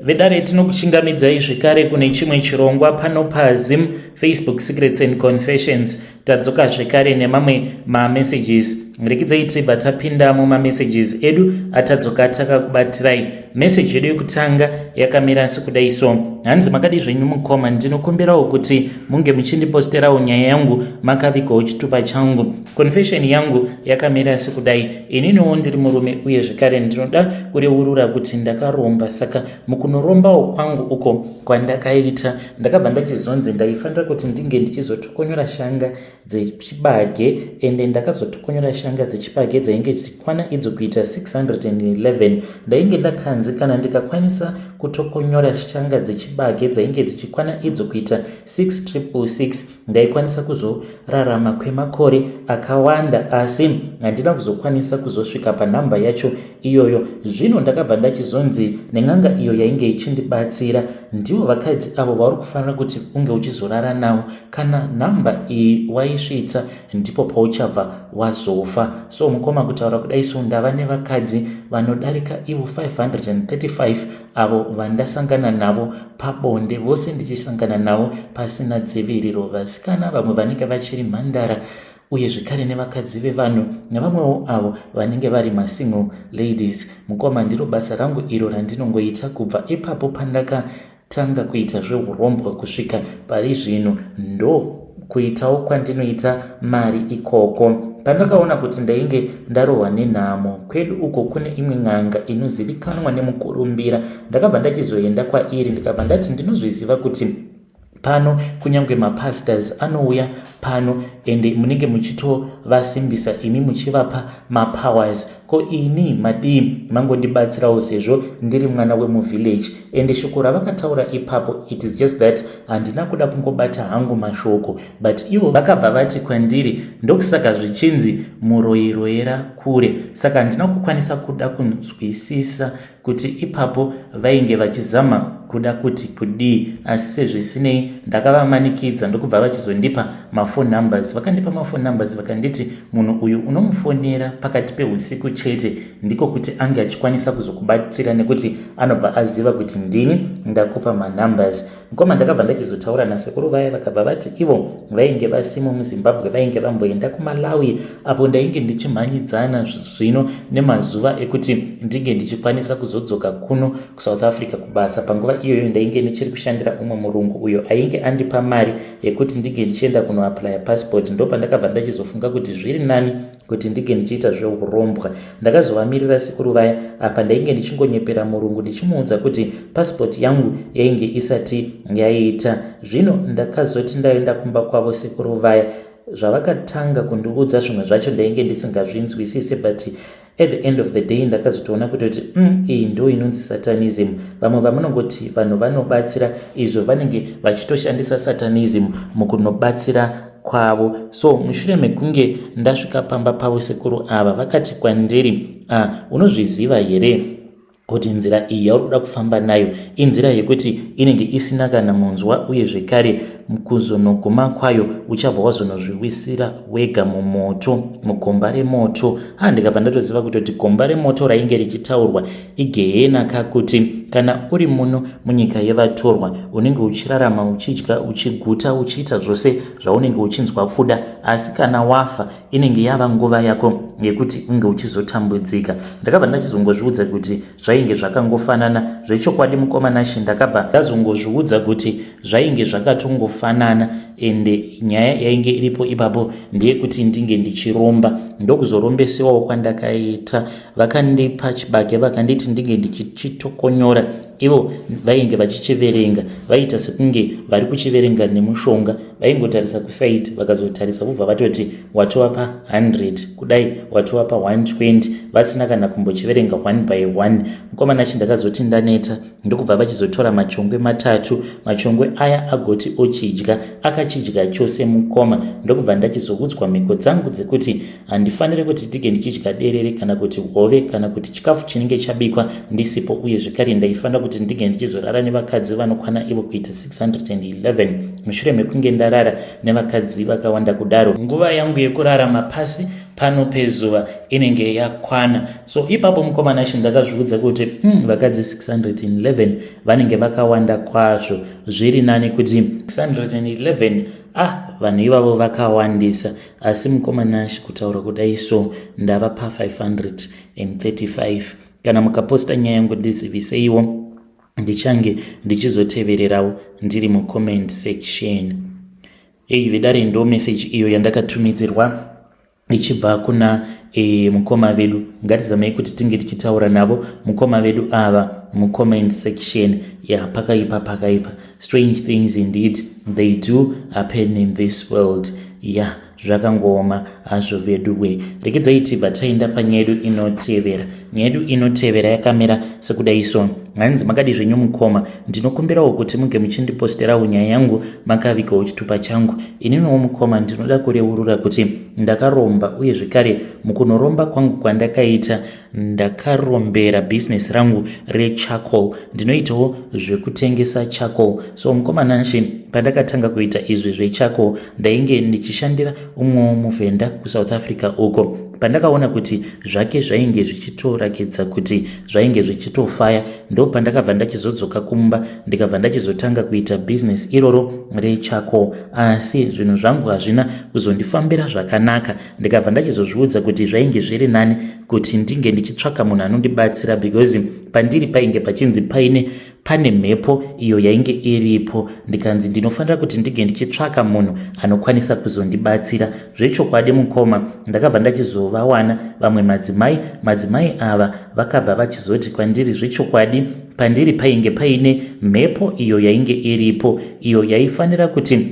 vedare tinokuchingamidzai zvekare kune chimwe chirongwa pano paZim Facebook Secrets and Confessions. Tadzoka zvekare nemamwe mamessages. Rekidzai tibva tapinda mumamessages edu atadzoka takakubatirai. Message yedu yekutanga yakamira sekudai so: hanzi makadi zvenyu mukoma, ndinokumbirawo kuti munge muchindiposterawo nyaya yangu makavikawo chitupa changu. Confession yangu yakamira sekudai: ininiwo ndiri murume uye zvekare ndinoda kureurura kuti ndakaromba, saka mukunorombawo kwangu uko kwandakaita ndakabva ndachizonzi ndaifanira kuti ndinge ndichizotokonyora shanga dzechibage, ende ndakazotokonyora shanga dzechibage dzainge dzichikwana idzo kuita 611. Ndainge ndakanzi kana ndikakwanisa kutokonyora shanga dzechibage dzainge dzichikwana idzo kuita 6666 ndaikwanisa kuzorarama kwemakore akawanda, asi handina kuzokwanisa kuzosvika panhamba yacho iyoyo. Zvino ndakabva ndachizonzi nen'anga iyo yainge ichindibatsira ndivo vakadzi avo vari kufanira kuti unge uchizorara navo, kana nhamba iyi waisvitsa ndipo pauchabva wazofa. So mukoma kutaura kudai so ndava nevakadzi vanodarika ivo 535 avo vandasangana navo pabonde, vose ndichisangana navo pasina dziviriro, vasikana vamwe vanenge vachiri mhandara uye zvekare nevakadzi vevanhu nevamwewo avo vanenge vari masingle ladies. Mukoma ndiro basa rangu iro randinongoita kubva ipapo pandakatanga kuita zveurombwa kusvika pari zvino, ndo kuitawo kwandinoita mari ikoko. Pandakaona kuti ndainge ndarohwa nenhamo, kwedu uko kune imwe n'anga inozivikanwa nemukurumbira. Ndakabva ndachizoenda kwairi ndikabva ndati ndinozviziva kuti pano kunyange mapastors anouya pano ende munenge muchitovasimbisa imi muchivapa mapowers, ko ini madii mangondibatsirawo sezvo ndiri mwana wemuvillage. Ende shoko ravakataura ipapo, it is just that handina kuda kungobata hangu mashoko, but ivo vakabva vati kwandiri ndokusaka zvichinzi muroyeroyera kure, saka handina kukwanisa kuda kunzwisisa kuti ipapo vainge vachizama kuda kuti kudii, asi sezvisinei ndakavamanikidza ndokubva vachizondipa mafone numbers. Vakandipa mafone numbers vakanditi munhu uyu unomufonera pakati peusiku chete ndiko kuti ange achikwanisa kuzokubatsira nekuti anobva aziva kuti ndini ndakupa manumbers. Mukoma ndakabva ndachizotaura nasekuru vaya vakabva vati ivo vainge vasimo muZimbabwe, vainge vamboenda kuMalawi apo ndainge ndichimhanyidzana zvino nemazuva ekuti ndinge ndichikwanisa kuzodzoka kuno kuSouth Africa kubasa. Panguva iyoyo ndainge ndichiri kushandira umwe murungu uyo ainge andipa mari yekuti ndinge ndichienda kunoaplya passport. Ndo pandakabva ndachizofunga kuti zviri nani kuti ndinge ndichiita zveurombwa. Ndakazovamirira sekuru vaya apa ndainge ndichingonyepera murungu ndichimuudza kuti passport yangu yainge isati yaita. Zvino ndakazoti ndaenda kumba kwavo sekuru vaya, zvavakatanga kundiudza zvimwe zvacho ndainge ndisingazvinzwisise, but at the end of the day ndakazotoona kuti iyi ndo inonzi satanism. Vamwe vamunongoti vanhu vanobatsira, izvo vanenge vachitoshandisa satanism mukunobatsira kwavo. So mushure mekunge ndasvika pamba pavo sekuru ava vakati kwandiri, unozviziva here kuti nzira iyi yauri kuda kufamba nayo inzira yekuti inenge isina kana munzwa, uye zvekare kuzonoguma kwayo uchabva wazonozviwisira wega mumoto, mugomba remoto. Ndikabva ndatoziva kutoti gomba remoto rainge richitaurwa igehena, kakuti kana uri muno munyika yevatorwa unenge uchirarama uchidya uchiguta uchiita zvose zvaunenge uchinzwa kuda, asi kana wafa inenge yava nguva yako yekuti unge uchizotambudzika. Ndakabva ndachizongozviudza kuti zvainge zvakangofanana zvechokwadi mukoma She. Ndakabva ndazongozviudza kuti zvainge zvakatongofanana, ende nyaya yainge iripo ipapo ndeyekuti ndinge ndichiromba. Ndokuzorombesewawo kwandakaita. Vakandipa chibage vakanditi ndinge ndichitokonyora. Ivo vainge vachichiverenga, vaita sekunge vari kuchiverenga nemushonga. Vaingotarisa kusaiti vakazotarisa vobva vatoti watova pa 100 kudai, watova pa 120, vasina kana kumbochiverenga 1 by 1. Mukoma She ndakazoti ndaneta ndokubva vachizotora machongwe 3. Machongwe aya agoti ochidya, akachidya chose mukoma. Ndokubva ndachizoudzwa mhiko dzangu dzekuti handifaniri kuti ndinge ndichidya derere kana kuti hove kana kuti chikafu chinenge chabikwa ndisipo, uye zvekare ndaifanira kuti ndinge ndichizorara nevakadzi vanokwana ivo kuita 611. Mushure mekunge ndarara nevakadzi vakawanda kudaro, nguva yangu yekurarama pasi pano pezuva inenge yakwana. So ipapo mukomana Shi ndakazviudza kuti vakadzi 611 vanenge vakawanda kwazvo, zviri nani kuti 611 vanhu ivavo vakawandisa, asi mukomana Shi kutaura kudai so ndava pa 535. Kana mukaposta nyaya yangu ndiziviseiwo, ndichange ndichizotevererawo ndiri mucomment section. Vedare ndo message iyo yandakatumidzirwa ichibva kuna mukoma vedu. Ngatizamei kuti tinge tichitaura navo mukoma vedu ava mucomment section. Pakaipa. Strange things indeed they do happen in this world. Zvakangoma hazvo veduwe. Rekedzai tibva taenda panyaya yedu inotevera. Nyaya yedu inotevera yakamira sekudai so. Hanzi makadi zvenyu mukoma, ndinokumbirawo kuti munge muchindiposterawo nyaya yangu makavikawo chitupa changu. Ininiwo mukoma ndinoda kureurura kuti ndakaromba, uye zvekare mukunoromba kwangu kwandakaita ndakarombera business rangu recharcoal. Ndinoitawo zvekutengesa charcoal. So mukomana Shi pandakatanga kuita izvi zvecharcoal ndainge ndichishandira umwe muvhenda kuSouth Africa uko. Pandakaona kuti zvake zvainge zvichitorakidza kuti zvainge zvichitofaya, ndo pandakabva ndachizodzoka kumba ndikabva ndachizotanga kuita business iroro recharcoal. Asi zvinhu zvangu hazvina kuzondifambira zvakanaka. Ndikabva ndachizozviudza kuti zvainge zviri nani kuti ndinge ndichitsvaka munhu anondibatsira, because pandiri painge pachinzi pane mhepo iyo yainge iripo. Ndikanzi ndinofanira kuti ndige ndichitsvaka munhu anokwanisa kuzondibatsira. Zvechokwadi mukoma, ndakabva ndachizovawana vamwe madzimai ava vakabva vachizoti kwandiri zvechokwadi pandiri painge paine mhepo iyo yainge iripo, iyo yaifanira kuti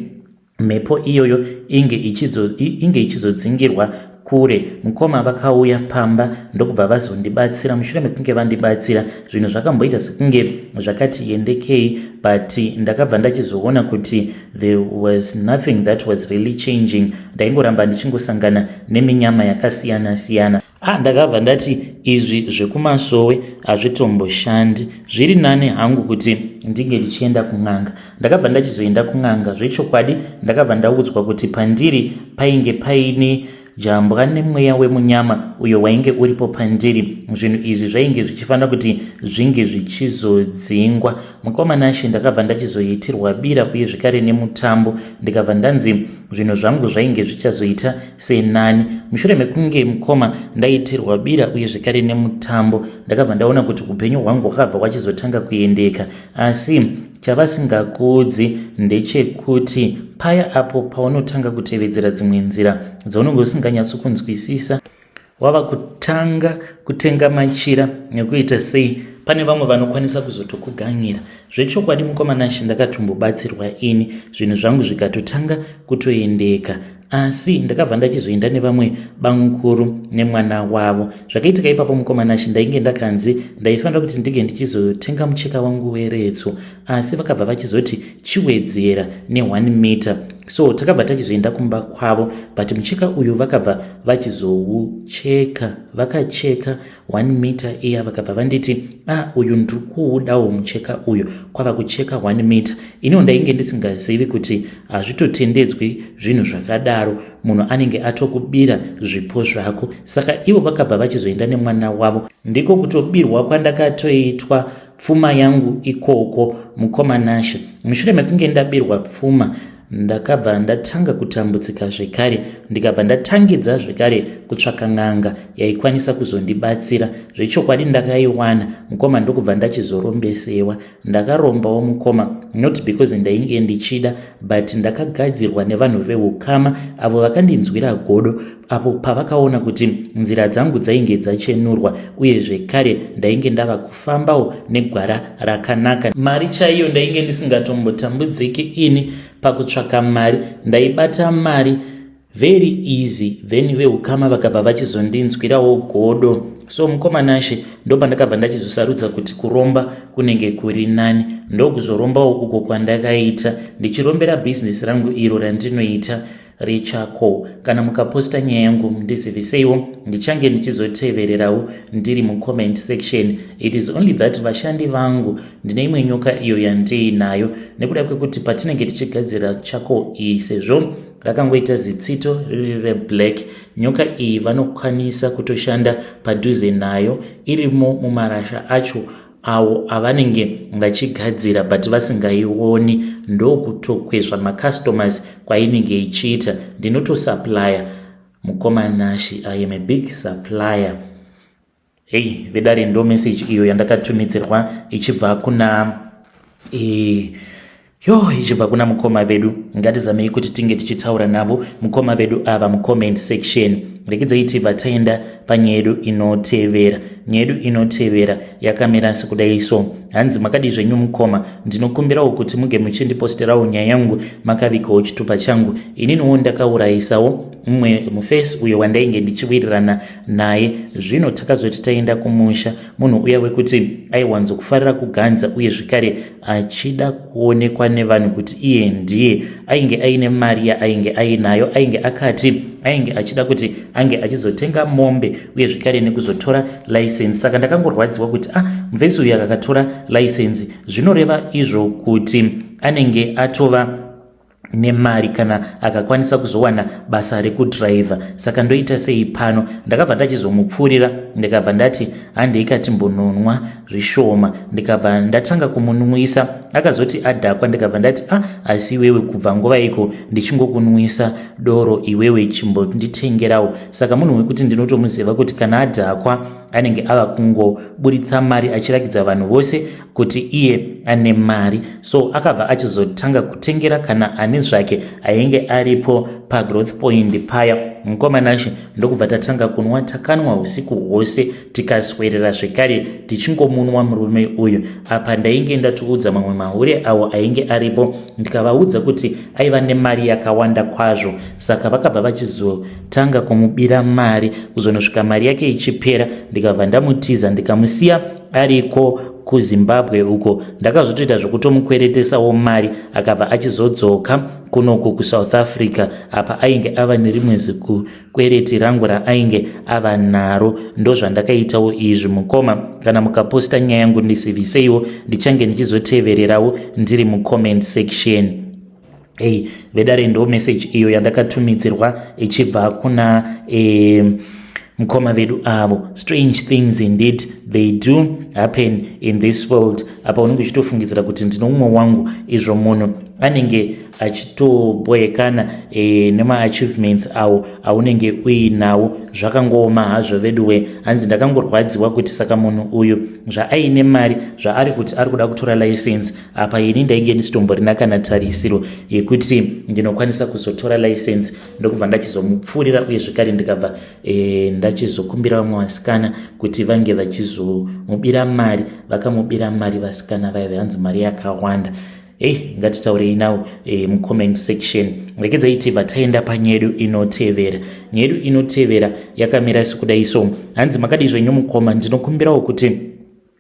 mhepo iyoyo inge ichizodzingirwa kure. Mukoma vakauya pamba ndokubva vazondibatsira. Mushure mekunge vandibatsira, zvinhu zvakamboita sekunge zvakati endekei, but ndakabva ndachizoona kuti there was nothing that was really changing. Ndaingoramba ndichingosangana neminyama yakasiyana-siyana. Ndakabva ndati izvi zvekumasowe hazvitomboshandi, zviri nane hangu kuti ndinge ndichienda kun'anga. Ndakabva ndachizoenda kun'anga. Zvechokwadi ndakabva ndaudzwa kuti pandiri painge paine jambwa nemweya wemunyama uyo wainge uripo pandiri. Zvinhu izvi zvainge zvichifanira kuti zvinge zvichizodzingwa. Mukomana Shi ndakabva ndachizoitirwa bira uye zvekare nemutambo. Ndikabva ndanzi zvinhu zvangu zvainge zvichazoita senani. Mushure mekunge mukoma ndaitirwa bira uye zvekare nemutambo, ndakabva ndaona kuti upenyu hwangu hwakabva hwachizotanga kuendeka. Asi chavasingakudzi ndechekuti paya apo paunotanga kutevedzera dzimwe nzira dzaunenge usinganyatsokunzwisisa, wava kutanga kutenga machira nekuita sei, pane vamwe vanokwanisa kuzotokuganyira. Zvechokwadi mukomana Shi ndakatombobatsirwa ini, zvinhu zvangu zvikatotanga kutoendeka. Asi ndakabva ndachizoenda nevamwe bamukuru nemwana wavo. Zvakaitika ipapo mukomana Shi ndainge ndakanzi ndaifanira kuti ndige ndichizotenga mucheka wangu weretso, asi vakabva vachizoti chiwedzera ne1 mita. So takabva tachizoenda kumba kwavo, but mucheka uyu vakabva vachizoucheka. Vakacheka 1 mita iya, vakabva vanditi uyu ndiri kuudawo mucheka uyu, kwava kucheka 1 mita. Iniwo ndainge ndisingazivi kuti hazvitotendedzwi zvinhu zvakadaro, munhu anenge atokubira zvipo zvako. Saka ivo vakabva vachizoenda nemwana wavo, ndiko kutobirwa kwandakatoitwa pfuma yangu ikoko mukomana Shi. Mushure mekunge ndabirwa pfuma, ndakabva ndatanga kutambudzika zvekare. Ndikabva ndatangidza zvekare kutsvaka n'anga yaikwanisa kuzondibatsira. Zvechokwadi ndakaiwana mukoma, ndokubva ndachizorombesewa. Ndakarombawo mukoma, not because ndainge ndichida, but ndakagadzirwa nevanhu veukama avo vakandinzwira godo apo pavakaona kuti nzira dzangu dzainge dzachenurwa, uye zvekare ndainge ndava kufambawo negwara rakanaka. Mari chaiyo ndainge ndisingatombotambudziki ini pakutsvaka mari, ndaibata mari very easy. Then veukama vakabva vachizondinzwirawo godo. So mukomana Shi ndopandakabva ndachizosarudza kuti kuromba kunenge kuri nani. Ndokuzorombawo uko kwandakaita ndichirombera business rangu iro randinoita recharcoal. Kana mukaposta nyaya yangu ndiziviseiwo, ndichange ndichizotevererawo ndiri mucomment section. It is only that vashandi vangu ndine imwe nyoka iyo yandiinayo, nekuda kwekuti patinenge tichigadzira charcoal iyi, sezvo rakangoita zitsito riri reblack. Nyoka iyi vanokwanisa kutoshanda padhuze nayo irimo mumarasha acho awo avanenge vachigadzira but vasingaioni, ndokutokwezva macustomers kwainenge ichiita. Ndinotosupplyya mukoma Nashi, I am a big supplier. Hey, vedare ndo message iyo yandakatumidzirwa ichibva kuna ichibva kuna mukoma vedu. Ngatizamei kuti tinge tichitaura navo mukoma vedu ava mucomment section. Rekidzai vataenda panyaya yedu inotevera. Nyaya yedu inotevera yakamira sekudai so. Hanzi makadi zvenyu mukoma, ndinokumbirawo kuti muge muchindiposterawo nyaya yangu makavikawo chitupa changu. Ininiwo ndakaurayisawo mumwe mufesi uyo wandainge ndichiwirirana naye. Zvino takazoti taenda kumusha, munhu uya wekuti aiwanzokufarira kuganza uye zvekare achida kuonekwa nevanhu kuti iye ndiye, ainge aine mari yaainge ainayo, ainge akati ainge achida kuti ange achizotenga mombe uye zvekare nekuzotora license. Saka ndakangorwadziwa kuti mufesi uyu akakatora license zvinoreva izvo kuti anenge atova nemari kana akakwanisa kuzowana basa rekudriver. Saka ndoita sei pano, ndakabva ndachizomupfuurira ndikabva ndati handei kati mbononwa zvishoma, ndikabva ndatanga kumunwisa. Akazoti adhakwa, ndikabva ndati asi iwewe kubva nguva iko ndichingokunwisa doro, iwewe chimbonditengerawo. Saka munhu wekuti ndinotomuziva kuti kana adhakwa anenge ava kungoburitsa mari achirakidza vanhu vose kuti iye ane mari. So akabva achizotanga kutengera kana ani zvake ainge aripo pagrowth point paya. Mukoma Nashi ndokubva tatanga kunwa, takanwa usiku hwose tikaswerera zvekare tichingomunwa murume uyu. Apa ndainge ndatoudza mamwe mahure awo ainge aripo, ndikavaudza kuti aiva nemari yakawanda kwazvo. Saka vakabva vachizotanga kumubira mari, kuzonosvika mari yake ichipera ndikabva ndamutiza ndikamusiya ariko kuZimbabwe uko. Ndakazotoita zvokutomukweretesawo mari akabva achizodzoka kunoku kuSouth Africa. Apa ainge ava nerimwe zikukwereti rangu raainge ava naro. Ndo zvandakaitawo izvi mukoma. Kana mukaposta nyaya yangu ndisiviseiwo, ndichange ndichizotevererawo ndiri mucomment section. Vedare ndo message iyo yandakatumidzirwa ichibva kuna mukoma vedu avo. Strange things indeed they do happen in this world. Apa unenge uchitofungidzira kuti ndino umwe wangu, izvo munhu anenge achitoboyekana nema-achievements awo aunenge uinawo zvakangoma hazvo veduwe. Hanzi ndakangorwadziwa kuti saka munhu uyu zvaaine mari zvaari kuti ari kuda kutora license, apa ini ndainge ndisitomborina kana tarisiro yekuti ndinokwanisa kuzotora license. Ndokubva ndachizomupfuurira uye zvekare ndikabva ndachizokumbira vamwe vasikana kuti vange vachizomubira mari. Vakamubira mari vasikana vaive, hanzi mari yakawanda. Ngatitaurei nawo mucomment section. Rekedzai vataenda panyaya yedu inotevera. Nyaya yedu inotevera yakamira sekudai so. Hanzi makadi zvenyu mukoma, ndinokumbirawo kuti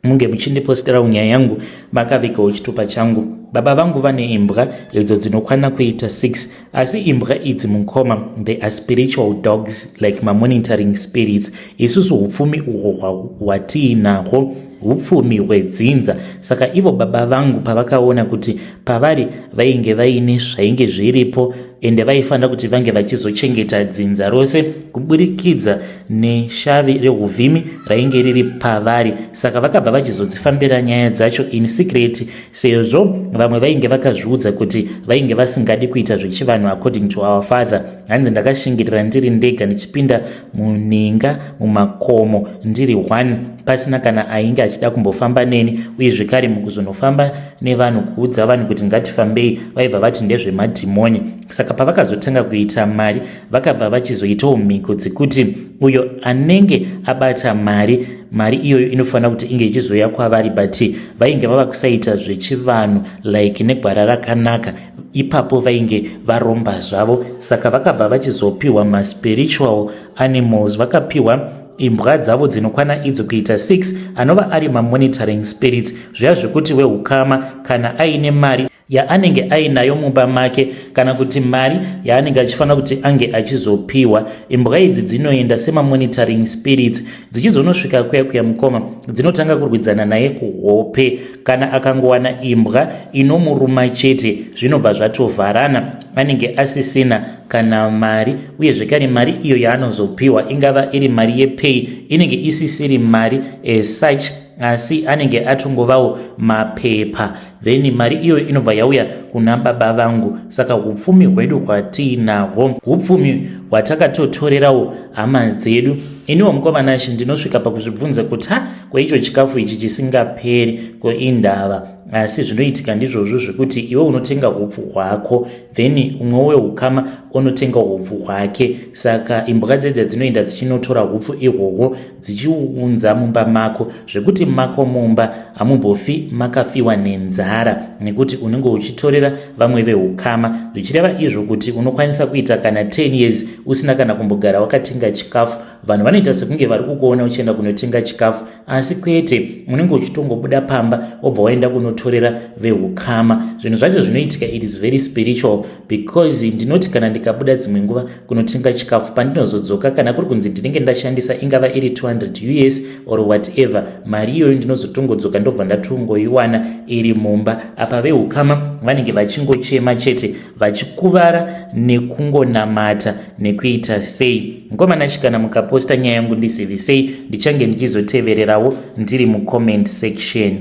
munge muchindiposterawo nyaya yangu makavikawo chitupa changu. Baba vangu vane imbwa idzo dzinokwana kuita 6, asi imbwa idzi mukoma they are spiritual dogs, like monitoring spirits. Isusu hupfumi uhwo hwatiinahwo hupfumi hwedzinza. Saka ivo baba vangu pavakaona kuti pavari vainge vaine zvainge zviripo ende vaifanira kuti vange vachizochengeta dzinza rose kuburikidza neshavi rehuvhimi rainge riri pavari. Saka vakabva vachizodzifambira nyaya dzacho in secret, sezvo vamwe vainge vakazviudza kuti vainge vasingadi kuita zvechivanhu according to our father. Hanzi ndakashingirira ndiri ndega ndichipinda muninga mumakomo ndiri 1 pasina kana ainge achida kumbofamba neni, uye zvekare mukuzonofamba nevanhu kuudza vanhu kuti ngatifambei vaibva vati ndezvemadhimoni. Saka pavakazotanga kuita mari vakabva vachizoitawo mhiko dzekuti uyo anenge abata mari iyoyo inofanira kuti inge ichizoya kwavari, but vainge vava kusaita zvechivanhu like negwara rakanaka. Ipapo vainge varomba zvavo. Saka vakabva vachizopiwa maspiritual animals. Vakapiwa imbwa dzavo dzinokwana idzo kuita 6 anova ari monitoring spirits. Zviya zvekuti wehukama kana aine mari yaanenge ainayo mumba make kana kuti mari yaanenge achifanira kuti ange achizopiwa, imbwa idzi dzinoenda monitoring spirits. Dzichizonosvika kuya mukoma dzinotanga kurwidzana naye kuhope. Kana akangowana imbwa inomuruma chete zvinobva zvatovharana anenge asisina kana mari, uye zvekare mari iyo yaanozopiwa ingava iri mari yepay inenge isisiri mari such, asi anenge atongovawo mapepa, then mari iyo inobva yauya kuna baba vangu. Saka upfumi hwedu hwatiinahwo upfumi hwatakatotorerawo hama dzedu. Iniwo mukomana ndinosvika pakuzvibvunza kuti kwaicho chikafu ichi chisingaperi koindava, asi zvinoitika ndizvozvo zvekuti iwe unotenga hupfu hwako, then umwe wehukama unotenga hupfu hwake. Saka imbwa dzedza dzinoenda dzichinotora hupfu ihwohwo dzichiunza mumba mako, zvekuti mako mumba hamumbofi makafiwa nenzara, nekuti unenge uchitorera vamwe vehukama. Zvichireva izvo kuti unokwanisa kuita kana 10 years usina kana kumbogara wakatenga chikafu. Vanhu vanoita sekunge vari kukuona uchienda kunotenga chikafu, asi kwete, unenge uchitongobuda pamba wobva waenda kunotorera vehukama. Zvinhu zvacho zvinoitika, it is very spiritual, because ndinoti kana ndikabuda dzimwe nguva kunotenga chikafu, pandinozodzoka kana kuri kunzi ndinenge ndashandisa ingava iri 200 US or whatever, mari iyoyo ndinozotongodzoka ndobva ndatongoiwana iri mumba. Apa vehukama vanenge vachingochema chete, vachikuvara nekungonamata nekuita sei. Mukomana chikana mukaposta nyaya yangu ndizivisei, ndichange ndichizotevererawo ndiri mucomment section.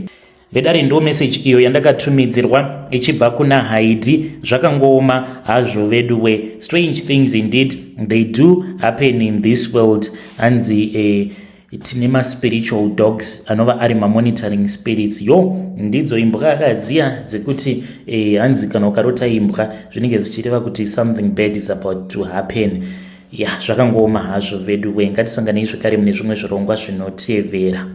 Vedare ndo message iyo yandakatumidzirwa ichibva kuna Haidi. Zvakangooma hazvo vedu we, strange things indeed they do happen in this world. Hanzi tine ma-spiritual dogs anova ari ma-monitoring spirits. Yo, ndidzo imbwa akadziya dzekuti hanzi kana ukarota imbwa zvinenge zvichireva kuti something bad is about to happen. Zvakangooma hazvo vedu we, ngatisanganei zvekare mune zvimwe zvirongwa zvinotevera.